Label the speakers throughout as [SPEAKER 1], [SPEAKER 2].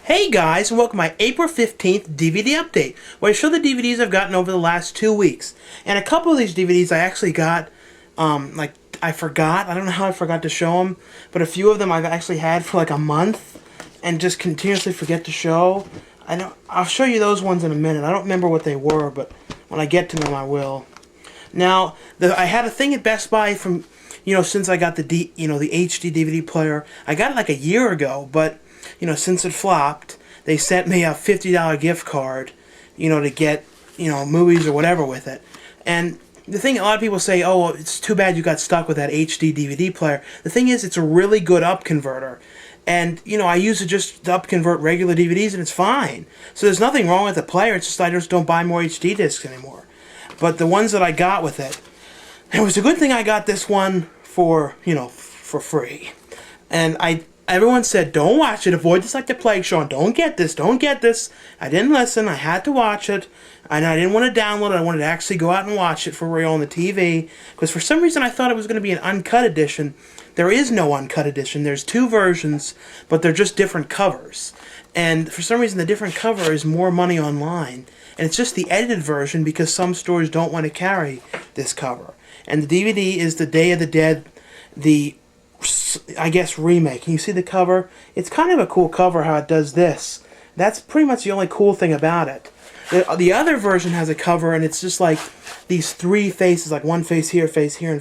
[SPEAKER 1] Hey guys, and welcome to my April 15th DVD update, where I show the DVDs I've gotten over the last 2 weeks. And a couple of these DVDs I actually got, I forgot. I don't know how I forgot to show them, but a few of them I've actually had for like a month, and just continuously forget to show. I'll show you those ones in a minute. I don't remember what they were, but when I get to them I will. Now, I had a thing at Best Buy from, since I got the HD DVD player. I got it like a year ago, but since it flopped, they sent me a $50 gift card, to get, movies or whatever with it. And the thing, a lot of people say, oh, it's too bad you got stuck with that HD DVD player. The thing is, it's a really good up converter. And, I use it just to up convert regular DVDs, and it's fine. So there's nothing wrong with the player. It's just I just don't buy more HD discs anymore. But the ones that I got with it, it was a good thing I got this one for free. And everyone said, don't watch it, avoid this like the plague, Sean, don't get this. I didn't listen, I had to watch it, and I didn't want to download it, I wanted to actually go out and watch it for real on the TV, because for some reason I thought it was going to be an uncut edition. There is no uncut edition, there's 2 versions, but they're just different covers. And for some reason the different cover is more money online, and it's just the edited version because some stores don't want to carry this cover. And the DVD is the Day of the Dead, I guess, remake. Can you see the cover? It's kind of a cool cover how it does this. That's pretty much the only cool thing about it. The other version has a cover, and it's just like these 3 faces, like one face here, and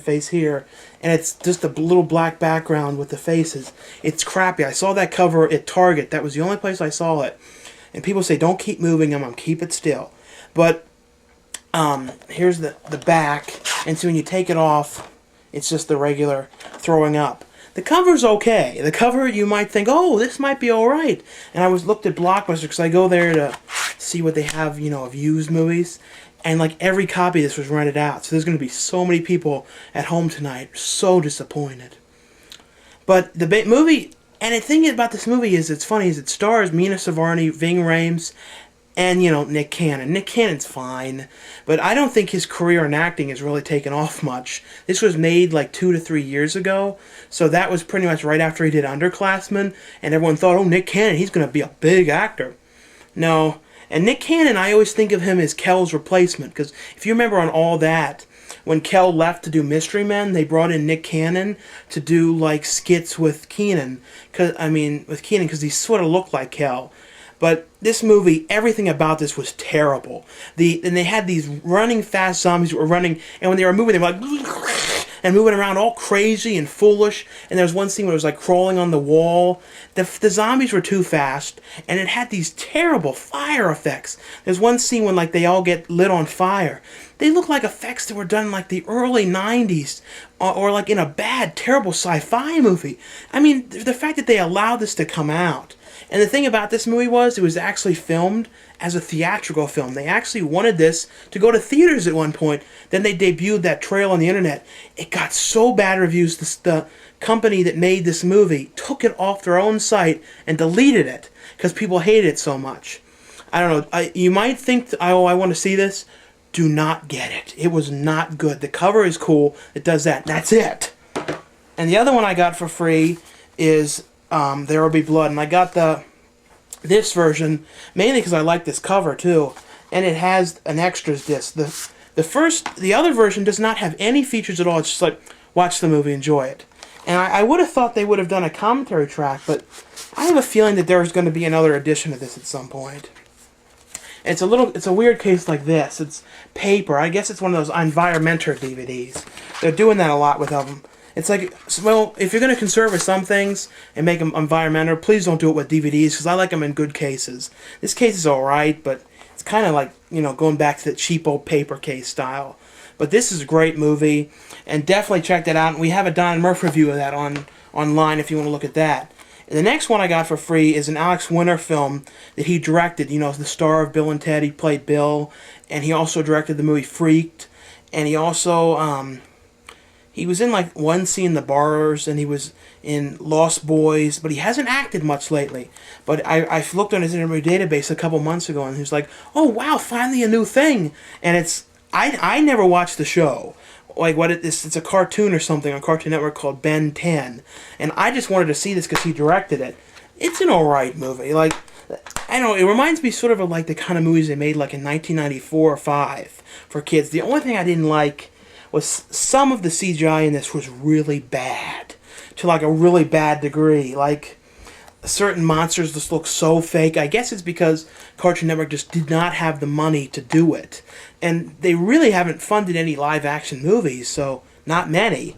[SPEAKER 1] face here, and it's just a little black background with the faces. It's crappy. I saw that cover at Target. That was the only place I saw it. And people say, don't keep moving them, keep it still. But here's the back, and so when you take it off, it's just the regular throwing up. The cover's okay. The cover, you might think, oh, this might be alright. And I looked at Blockbuster because I go there to see what they have, of used movies. And like every copy of this was rented out. So there's going to be so many people at home tonight so disappointed. But the movie, and the thing about this movie is, it's funny, is it stars Mena Suvari, Ving Rhames, and, Nick Cannon. Nick Cannon's fine, but I don't think his career in acting has really taken off much. This was made like 2 to 3 years ago, so that was pretty much right after he did Underclassmen, and everyone thought, oh, Nick Cannon, he's going to be a big actor. No, and Nick Cannon, I always think of him as Kel's replacement, because if you remember on All That, when Kel left to do Mystery Men, they brought in Nick Cannon to do like skits with Keenan, because he sort of looked like Kel. But this movie, everything about this was terrible. And they had these running fast zombies who were running, and when they were moving, they were like, and moving around all crazy and foolish. And there was one scene where it was like crawling on the wall. The zombies were too fast, and it had these terrible fire effects. There's one scene when like they all get lit on fire. They look like effects that were done in like the early 90s, or like in a bad, terrible sci-fi movie. I mean, the fact that they allowed this to come out. And the thing about this movie was, it was actually filmed as a theatrical film. They actually wanted this to go to theaters at one point. Then they debuted that trailer on the internet. It got so bad reviews, the company that made this movie took it off their own site and deleted it because people hated it so much. I don't know. You might think, oh, I want to see this. Do not get it. It was not good. The cover is cool. It does that. That's it. And the other one I got for free is There Will Be Blood, and I got this version mainly because I like this cover too, and it has an extras disc. The other version does not have any features at all. It's just like, watch the movie, enjoy it. And I would have thought they would have done a commentary track, but I have a feeling that there's going to be another edition of this at some point. It's a weird case like this. It's paper. I guess it's one of those environmental DVDs. They're doing that a lot with them. It's like, well, if you're going to conserve with some things and make them environmental, please don't do it with DVDs, because I like them in good cases. This case is alright, but it's kind of like, going back to the cheap old paper case style. But this is a great movie, and definitely check that out. And we have a Don Murph review of that online if you want to look at that. And the next one I got for free is an Alex Winter film that he directed. The star of Bill and Ted. He played Bill, and he also directed the movie Freaked, and he also he was in like one scene, The Borrowers, and he was in Lost Boys, but he hasn't acted much lately. But I looked on his interview database a couple months ago, and he was like, oh wow, finally a new thing. And I never watched the show. Like it's a cartoon or something on Cartoon Network called Ben 10, and I just wanted to see this because he directed it. It's an alright movie. Like, I don't know, it reminds me sort of like the kind of movies they made like in 1994 or 5 for kids. The only thing I didn't like was some of the CGI in this was really bad. To like a really bad degree. Like, certain monsters just look so fake. I guess it's because Cartoon Network just did not have the money to do it. And they really haven't funded any live action movies, so not many.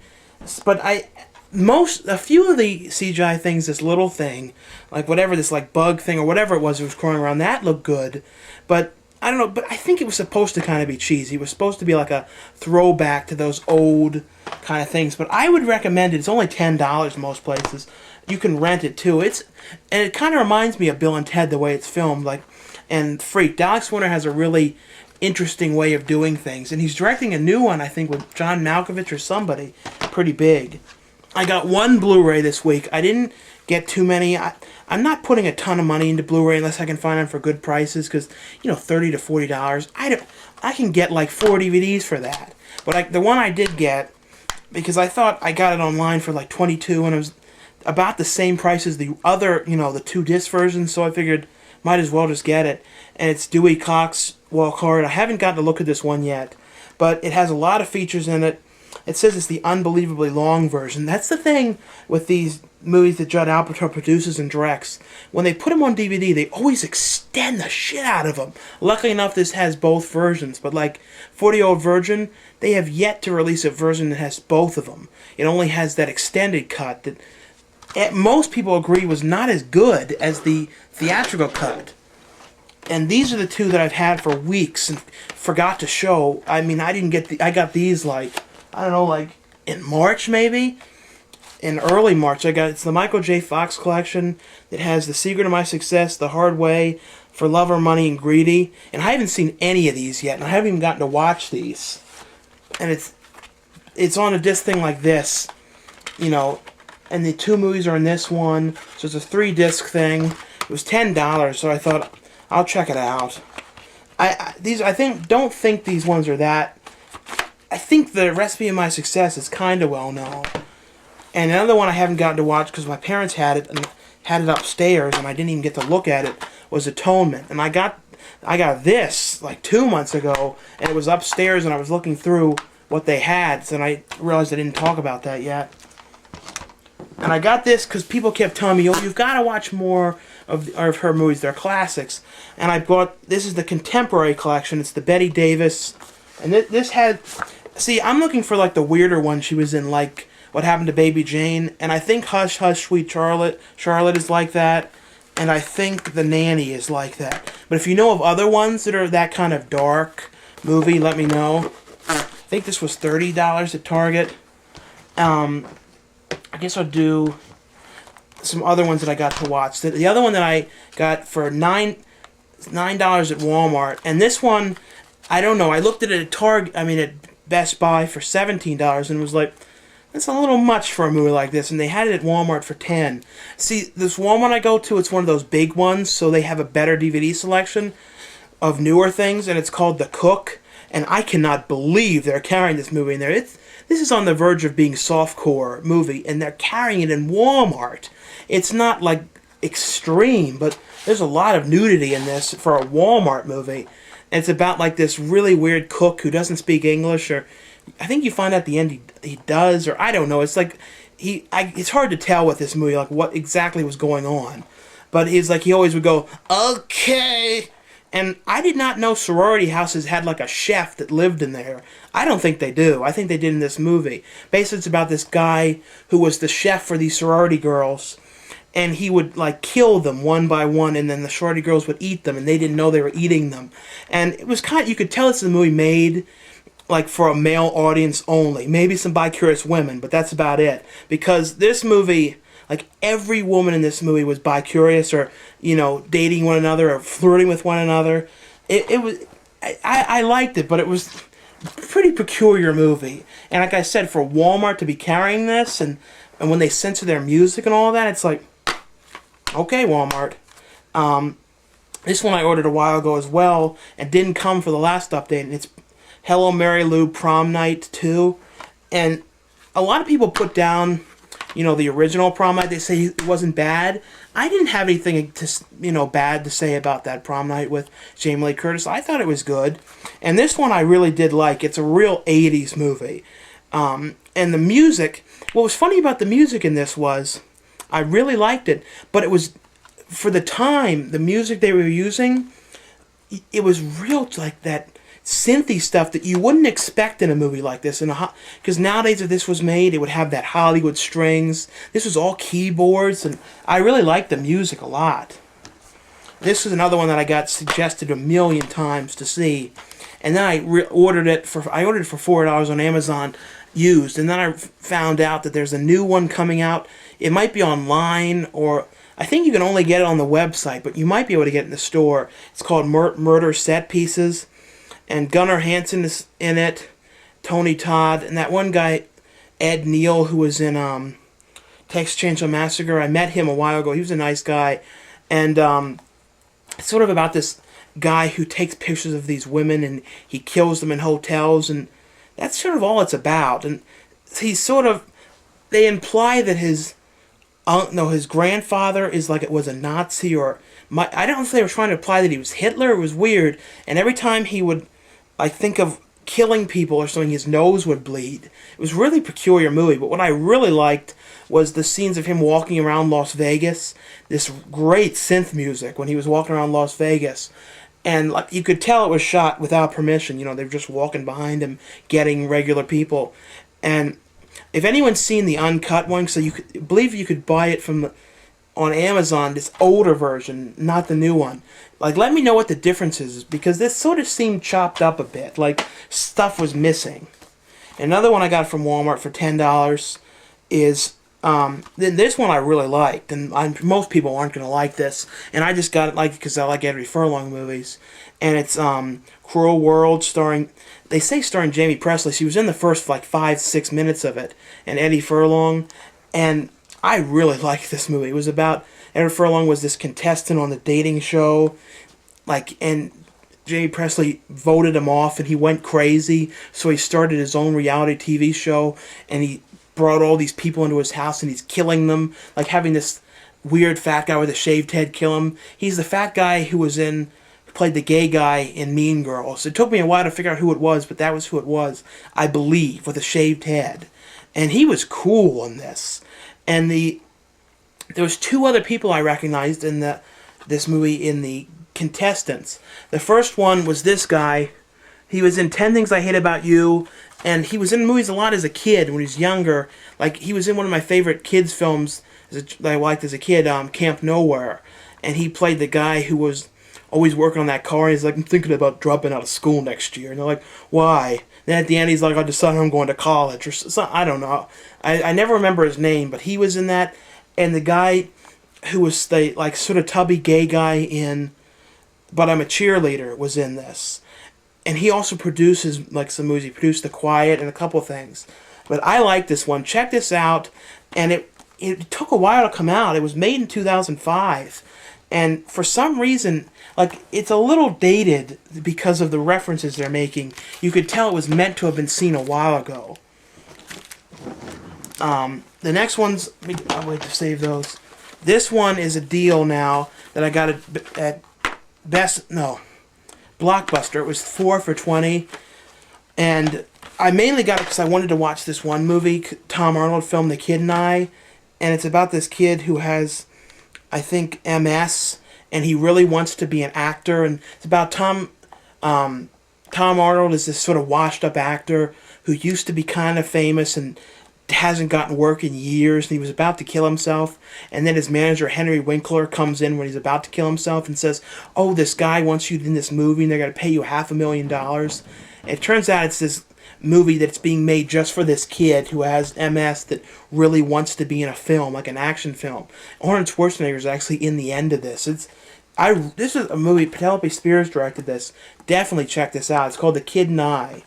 [SPEAKER 1] But a few of the CGI things, this little thing, like whatever, this like bug thing or whatever it was crawling around, that looked good. But I don't know, but I think it was supposed to kind of be cheesy. It was supposed to be like a throwback to those old kind of things. But I would recommend it. It's only $10 most places. You can rent it too. And it kind of reminds me of Bill and Ted the way it's filmed. Like, and Freaked. Alex Winter has a really interesting way of doing things, and he's directing a new one, I think, with John Malkovich or somebody pretty big. I got one Blu-ray this week. I didn't get too many. I'm not putting a ton of money into Blu-ray unless I can find them for good prices, because, you know, $30 to $40. I can get like 4 DVDs for that. But the one I did get, because I thought I got it online for like $22, and it was about the same price as the other, you know, the 2-disc version, so I figured might as well just get it. And it's Dewey Cox walk hard. I haven't gotten to look at this one yet, but it has a lot of features in it. It says it's the unbelievably long version. That's the thing with these movies that Judd Apatow produces and directs. When they put them on DVD, they always extend the shit out of them. Luckily enough, this has both versions, but like 40-Year-Old Virgin, they have yet to release a version that has both of them. It only has that extended cut that most people agree was not as good as the theatrical cut. And these are the two that I've had for weeks and forgot to show. I mean, I got these like, I don't know, like in March maybe? In early March. It's the Michael J. Fox collection. It has The Secret of My Success, The Hard Way, For Love or Money, and Greedy. And I haven't seen any of these yet, and I haven't even gotten to watch these. And it's on a disc thing like this, you know, and the 2 movies are in this one, so it's a 3-disc thing. It was $10, so I thought I'll check it out. Don't think these ones are that. I think The Recipe of My Success is kind of well known. And another one I haven't gotten to watch because my parents had it and had it upstairs, and I didn't even get to look at it, was Atonement. And I got this like 2 months ago, and it was upstairs, and I was looking through what they had, and I realized I didn't talk about that yet. And I got this because people kept telling me, oh, you've got to watch more of her movies. They're classics. And I bought, this is the contemporary collection. It's the Bette Davis. And this had, see, I'm looking for like the weirder one she was in, like What Happened to Baby Jane. And I think Hush Hush Sweet Charlotte is like that. And I think The Nanny is like that. But if you know of other ones that are that kind of dark movie, let me know. I think this was $30 at Target. I guess I'll do some other ones that I got to watch. The other one that I got for $9 at Walmart, and this one, I don't know. I looked at it at Best Buy for $17, and was like, that's a little much for a movie like this. And they had it at Walmart for $10. See, this Walmart I go to, it's one of those big ones, so they have a better DVD selection of newer things, and it's called The Cook. And I cannot believe they're carrying this movie in there. This is on the verge of being softcore movie, and they're carrying it in Walmart. It's not like extreme, but there's a lot of nudity in this for a Walmart movie. And it's about like this really weird cook who doesn't speak English, or I think you find out at the end he does, or I don't know. It's like it's hard to tell with this movie like what exactly was going on. But he's like, he always would go, okay. And I did not know sorority houses had like a chef that lived in there. I don't think they do. I think they did in this movie. Basically, it's about this guy who was the chef for these sorority girls, and he would like kill them one by one, and then the sorority girls would eat them, and they didn't know they were eating them. And it was you could tell it's a movie made like for a male audience only. Maybe some bi-curious women, but that's about it. Because this movie, like every woman in this movie was bi-curious, or, you know, dating one another or flirting with one another. It was, I liked it, but it was a pretty peculiar movie. And like I said, for Walmart to be carrying this, and when they censor their music and all that, it's like, okay, Walmart. This one I ordered a while ago as well, and didn't come for the last update, and it's Hello Mary Lou Prom Night 2. And a lot of people put down, the original Prom Night. They say it wasn't bad. I didn't have anything bad to say about that Prom Night with Jamie Lee Curtis. I thought it was good. And this one I really did like. It's a real 80s movie. And the music, what was funny about the music in this was, I really liked it, but it was, for the time, the music they were using, it was real, like that synthy stuff that you wouldn't expect in a movie like this. Because nowadays, if this was made, it would have that Hollywood strings. This was all keyboards, and I really liked the music a lot. This is another one that I got suggested a million times to see, and then I ordered it for $4 on Amazon used, and then I found out that there's a new one coming out. It might be online, or I think you can only get it on the website, but you might be able to get it in the store. It's called Murder Set Pieces. And Gunnar Hansen is in it, Tony Todd, and that one guy, Ed Neal, who was in Texas Chainsaw Massacre. I met him a while ago. He was a nice guy. And it's sort of about this guy who takes pictures of these women and he kills them in hotels. And that's sort of all it's about. And they imply that his grandfather was a Nazi, or I don't know if they were trying to imply that he was Hitler. It was weird. And every time he would think of killing people or something, his nose would bleed. It was a really peculiar movie, but what I really liked was the scenes of him walking around Las Vegas, this great synth music when he was walking around Las Vegas, and you could tell it was shot without permission. They were just walking behind him, getting regular people. And if anyone's seen the uncut one, so you could buy it on Amazon, this older version, not the new one. Let me know what the difference is, because this sort of seemed chopped up a bit. Stuff was missing. Another one I got from Walmart for $10 is, this one I really liked, and most people aren't going to like this, and I just got it because I like Eddie Furlong movies, and it's Cruel World, starring Jamie Presley. She was in the first 5-6 minutes of it, and Eddie Furlong, and I really liked this movie. It was about, Eddie Furlong was this contestant on the dating show, and Jamie Presley voted him off, and he went crazy, so he started his own reality TV show, and he brought all these people into his house, and he's killing them, having this weird fat guy with a shaved head kill him. He's the fat guy who played the gay guy in Mean Girls. It took me a while to figure out who it was, but that was who it was, I believe, with a shaved head. And he was cool in this. And there was two other people I recognized in this movie in the contestants. The first one was this guy. He was in 10 Things I Hate About You, and he was in movies a lot as a kid when he was younger. He was in one of my favorite kids films that I liked as a kid, Camp Nowhere. And he played the guy who was always working on that car. He's I'm thinking about dropping out of school next year. And they're like, why? Then at the end, he's like, I decided I'm going to college, or something. I don't know. I never remember his name, but he was in that. And the guy who was the sort of tubby gay guy in But I'm a Cheerleader was in this. And he also produces some movies. He produced The Quiet and a couple things. But I like this one. Check this out. And it took a while to come out. It was made in 2005. And for some reason, it's a little dated because of the references they're making. You could tell it was meant to have been seen a while ago. The next one's, I'll wait to save those. This one is a deal now that I got at Blockbuster. It was 4 for $20. And I mainly got it because I wanted to watch this one movie, Tom Arnold film, The Kid and I. And it's about this kid who has, I think, MS, and he really wants to be an actor. And it's about Tom Arnold is this sort of washed-up actor who used to be kind of famous and hasn't gotten work in years, and he was about to kill himself. And then his manager, Henry Winkler, comes in when he's about to kill himself and says, oh, this guy wants you in this movie, and they're going to pay you $500,000. It turns out it's this movie that's being made just for this kid who has MS that really wants to be in a film, like an action film. Arnold Schwarzenegger is actually in the end of this. This is a movie, Penelope Spears directed this. Definitely check this out. It's called The Kid and I.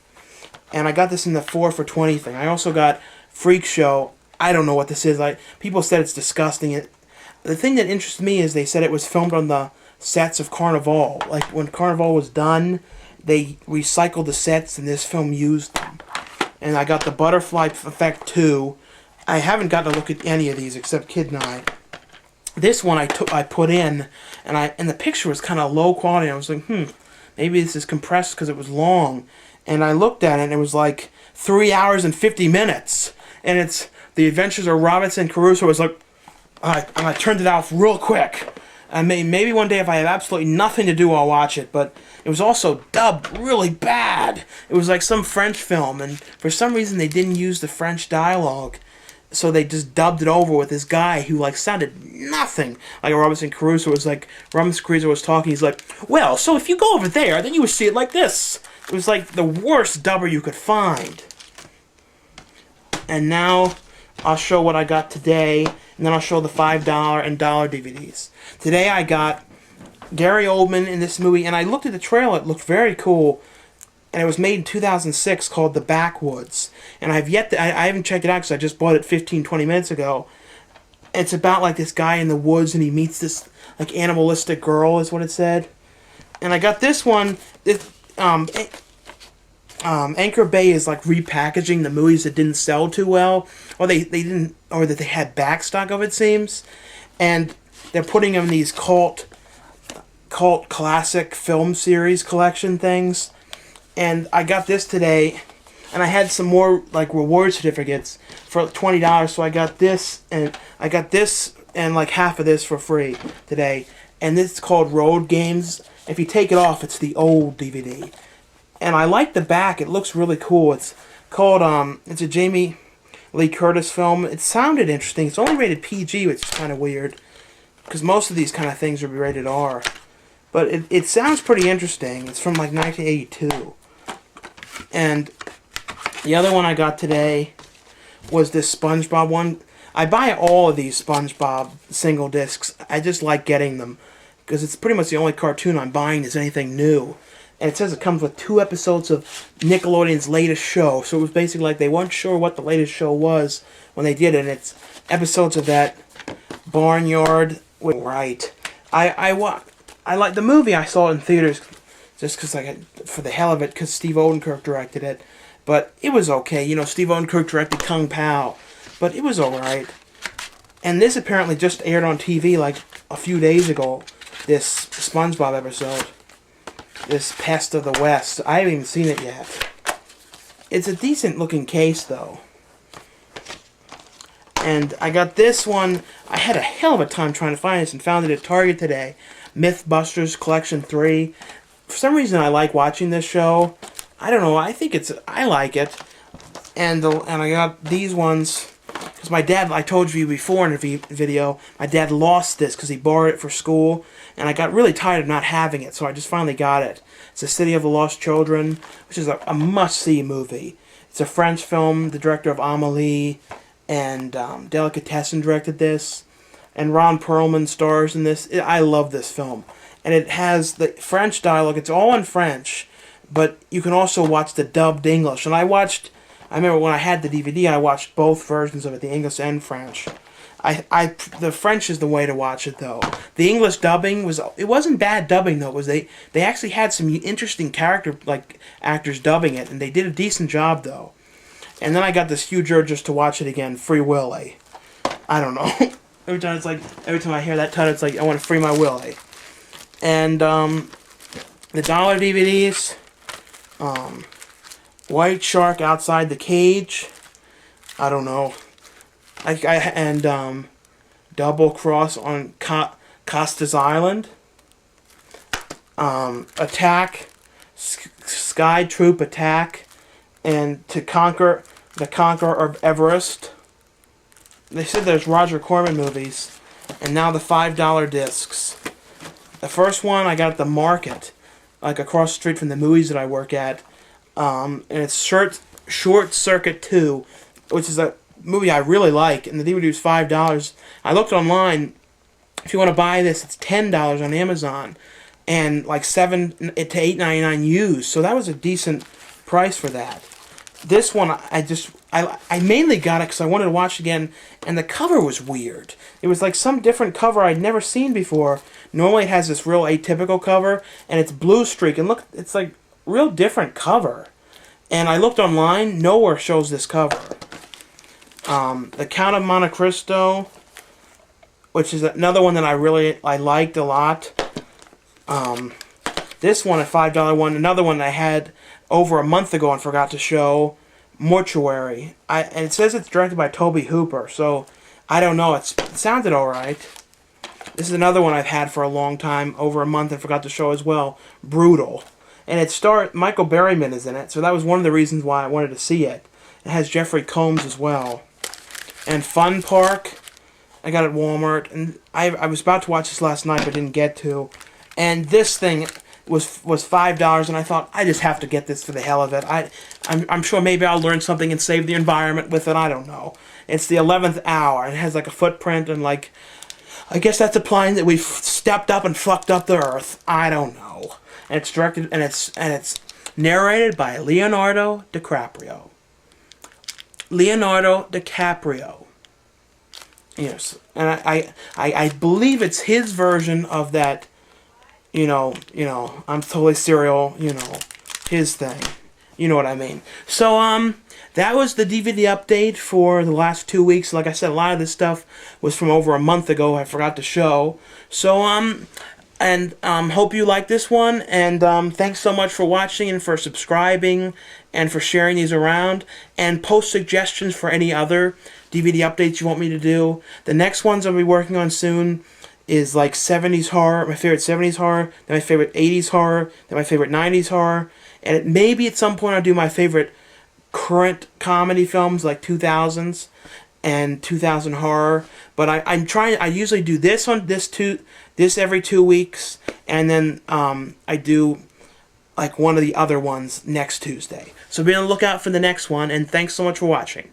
[SPEAKER 1] And I got this in the 4 for $20 thing. I also got Freak Show. I don't know what this is. People said it's disgusting. The thing that interests me is they said it was filmed on the sets of Carnival. When Carnival was done, they recycled the sets, and this film used them. And I got the Butterfly Effect 2. I haven't gotten to look at any of these except Kid and I. This one I put in, and the picture was kind of low quality. I was like, maybe this is compressed because it was long. And I looked at it, and it was like 3 hours and 50 minutes. And it's The Adventures of Robinson Crusoe. I was like, I turned it off real quick. I maybe one day if I have absolutely nothing to do, I'll watch it. But it was also dubbed really bad. It was like some French film, and for some reason they didn't use the French dialogue. So they just dubbed it over with this guy who like sounded nothing like Robinson Crusoe. It was like Robinson Crusoe was talking. He's like, well, so if you go over there, then you would see it like this. It was like the worst dubber you could find. And now I'll show what I got today, and then I'll show the $5 and $1 DVDs. Today I got Gary Oldman in this movie, and I looked at the trailer. It looked very cool. And it was made in 2006, called The Backwoods. And I've yet to, I haven't checked it out because I just bought it 15, 20 minutes ago. It's about like this guy in the woods, and he meets this like animalistic girl, is what it said. And I got this one. Anchor Bay is like repackaging the movies that didn't sell too well, or they didn't, or that they had backstock of, it seems. And they're putting them in these cult classic film series collection things. And I got this today, and I had some more like reward certificates for $20. So I got this and like half of this for free today. And this is called Road Games. If you take it off, it's the old DVD. And I like the back. It looks really cool. It's called it's a Jamie Lee Curtis film. It sounded interesting. It's only rated PG, which is kind of weird, because most of these kind of things would be rated R. But it sounds pretty interesting. It's from like 1982. And the other one I got today was this SpongeBob one. I buy all of these SpongeBob single discs. I just like getting them because it's pretty much the only cartoon I'm buying that's anything new. And it says it comes with 2 episodes of Nickelodeon's latest show. So it was basically like they weren't sure what the latest show was when they did it. And it's episodes of that Barnyard. Right. I like the movie. I saw it in theaters just because, for the hell of it, because Steve Odenkirk directed it. But it was okay. You know, Steve Odenkirk directed Kung Pao. But it was alright. And this apparently just aired on TV like a few days ago. This SpongeBob episode. This Pest of the West. I haven't even seen it yet. It's a decent looking case though. And I got this one. I had a hell of a time trying to find this and found it at Target today. Mythbusters Collection 3. For some reason I like watching this show. I don't know, I like it. And I got these ones because my dad, I told you before in a video, my dad lost this because he borrowed it for school, and I got really tired of not having it, so I just finally got it. It's The City of the Lost Children, which is a must-see movie. It's a French film. The director of Amélie and Delicatessen directed this, and Ron Perlman stars in this. I love this film. And it has the French dialogue. It's all in French, but you can also watch the dubbed English. And I remember when I had the DVD, I watched both versions of it, the English and French. The French is the way to watch it, though. The English dubbing it wasn't bad dubbing, though. They actually had some interesting actors dubbing it, and they did a decent job, though. And then I got this huge urge just to watch it again, Free Willy. I don't know. Every time I hear that title, it's like I want to free my Willy. And the dollar DVDs, White Shark Outside the Cage, I don't know, and Double Cross on Kasdan Island, Attack, Sky Troop Attack, and The Conqueror of Everest. They said there's Roger Corman movies, and now the $5 discs. The first one I got at the market, like across the street from the movies that I work at, and it's Short Circuit 2, which is a movie I really like, and the DVD was $5. I looked online. If you want to buy this, it's $10 on Amazon, and like $7 to $8.99 used. So that was a decent price for that. This one, I mainly got it because I wanted to watch it again, and the cover was weird. It was like some different cover I'd never seen before. Normally it has this real atypical cover, and it's blue streak, and look, it's like real different cover. And I looked online, nowhere shows this cover. The Count of Monte Cristo, which is another one that I liked a lot. This one, a $5 one. Another one I had over a month ago and forgot to show, Mortuary. And it says it's directed by Tobe Hooper, so I don't know. It sounded alright. This is another one I've had for a long time, over a month, and forgot to show as well, Brutal. And Michael Berryman is in it, so that was one of the reasons why I wanted to see it. It has Jeffrey Combs as well. And Fun Park, I got at Walmart, and I was about to watch this last night, but didn't get to. And this thing was $5, and I thought, I just have to get this for the hell of it. I'm sure maybe I'll learn something and save the environment with it, I don't know. It's The 11th Hour, and it has like a footprint, and like, I guess that's implying that we've stepped up and fucked up the earth. I don't know. And it's directed, and it's narrated by Leonardo DiCaprio. Leonardo DiCaprio. Yes, and I believe it's his version of that, I'm totally serial, his thing. You know what I mean. So, that was the DVD update for the last 2 weeks. Like I said, a lot of this stuff was from over a month ago. I forgot to show. So, hope you like this one, and thanks so much for watching and for subscribing and for sharing these around, and post suggestions for any other DVD updates you want me to do. The next ones I'll be working on soon is like 70s horror, my favorite 70s horror, then my favorite 80s horror, then my favorite 90s horror, and maybe at some point I'll do my favorite current comedy films like 2000s and 2000 horror. But I usually do this every 2 weeks, and then I do like one of the other ones next Tuesday. So be on the lookout for the next one, and thanks so much for watching.